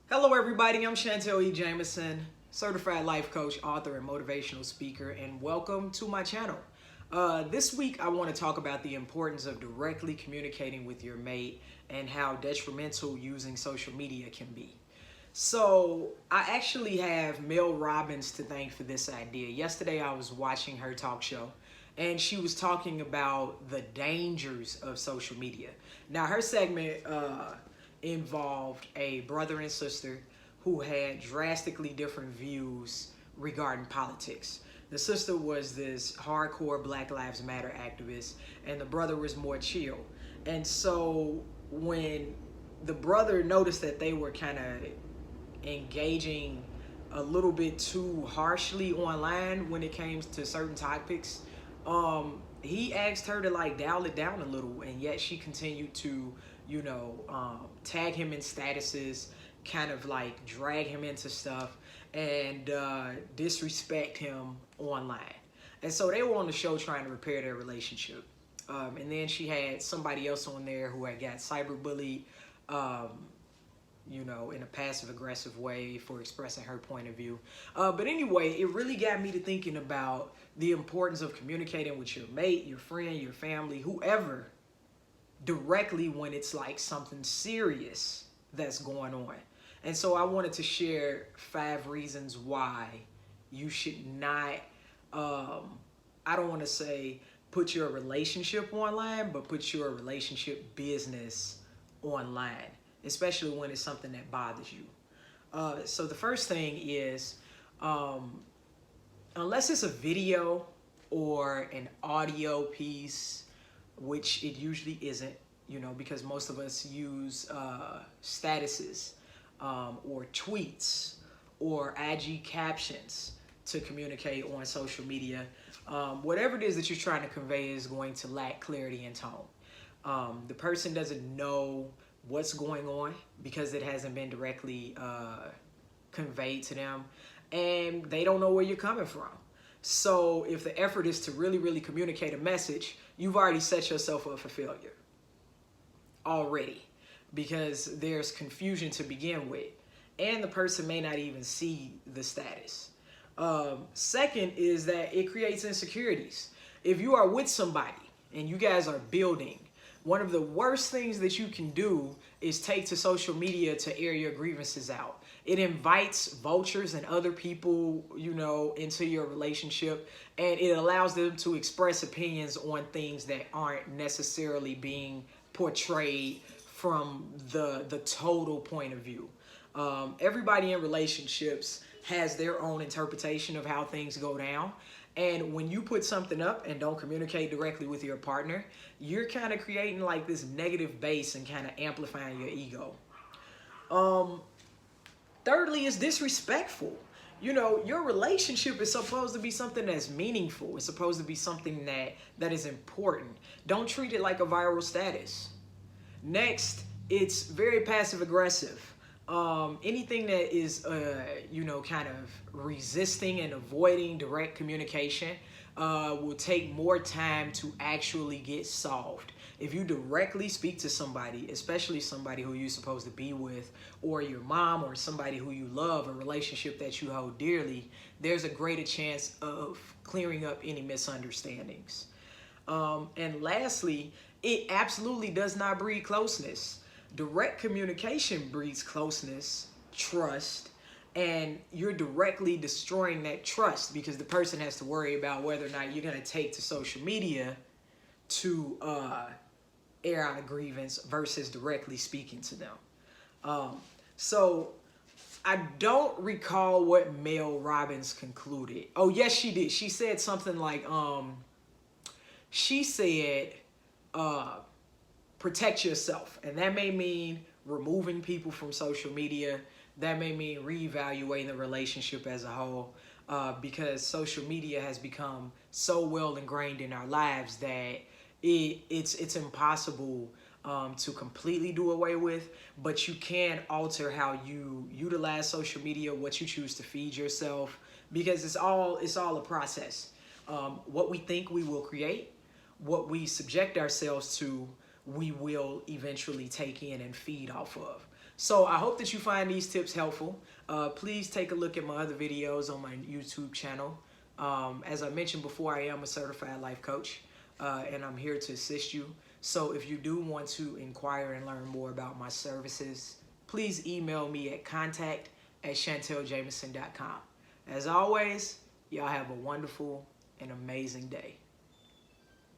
Hello, everybody. I'm Shantell Jamison, certified life coach, author, and motivational speaker, and welcome to my channel. This week, I want to talk about the importance of directly communicating with your mate and how detrimental using social media can be. So, I actually have Mel Robbins to thank for this idea. Yesterday, I was watching her talk show, and she was talking about the dangers of social media. Now, her segment involved a brother and sister who had drastically different views regarding politics. The sister was this hardcore Black Lives Matter activist, and the brother was more chill. And so when the brother noticed that they were kind of engaging a little bit too harshly online when it came to certain topics, he asked her to like dial it down a little, and yet she continued to, tag him in statuses, kind of like drag him into stuff, and disrespect him online. And so they were on the show trying to repair their relationship. And then she had somebody else on there who had got cyberbullied, in a passive aggressive way for expressing her point of view. But anyway, it really got me to thinking about the importance of communicating with your mate, your friend, your family, whoever, directly when it's like something serious that's going on. And so I wanted to share 5 reasons why you should not, I don't want to say put your relationship online, but put your relationship business online, especially when it's something that bothers you. So the first thing is, unless it's a video or an audio piece, which it usually isn't, because most of us use statuses or tweets or IG captions to communicate on social media. Whatever it is that you're trying to convey is going to lack clarity and tone. The person doesn't know what's going on because it hasn't been directly conveyed to them, and they don't know where you're coming from. So if the effort is to really, really communicate a message, you've already set yourself up for failure already, because there's confusion to begin with, and the person may not even see the status. Second is that it creates insecurities. If you are with somebody and you guys are building, one of the worst things that you can do is take to social media to air your grievances out. It invites vultures and other people, into your relationship, and it allows them to express opinions on things that aren't necessarily being portrayed from the total point of view. Everybody in relationships has their own interpretation of how things go down. And when you put something up and don't communicate directly with your partner, you're kind of creating like this negative base and kind of amplifying your ego. Thirdly, is disrespectful. Your relationship is supposed to be something that's meaningful. It's supposed to be something that is important. Don't treat it like a viral status. Next, it's very passive aggressive. Anything that is, kind of resisting and avoiding direct communication will take more time to actually get solved. If you directly speak to somebody, especially somebody who you're supposed to be with, or your mom, or somebody who you love, a relationship that you hold dearly, there's a greater chance of clearing up any misunderstandings. And lastly, it absolutely does not breed closeness. Direct communication breeds closeness, trust, and you're directly destroying that trust because the person has to worry about whether or not you're going to take to social media to air out a grievance versus directly speaking to them. So I don't recall what Mel Robbins concluded. Oh, yes, she did. She said something like, she said, protect yourself. And that may mean removing people from social media. That may mean reevaluating the relationship as a whole, because social media has become so well ingrained in our lives that it's impossible to completely do away with, but you can alter how you utilize social media, what you choose to feed yourself, because it's all a process. What we think we will create, what we subject ourselves to, we will eventually take in and feed off of. So I hope that you find these tips helpful. Please take a look at my other videos on my YouTube channel. As I mentioned before, I am a certified life coach, and I'm here to assist you. So if you do want to inquire and learn more about my services, please email me at contact@shantelljamison.com. As always, y'all have a wonderful and amazing day.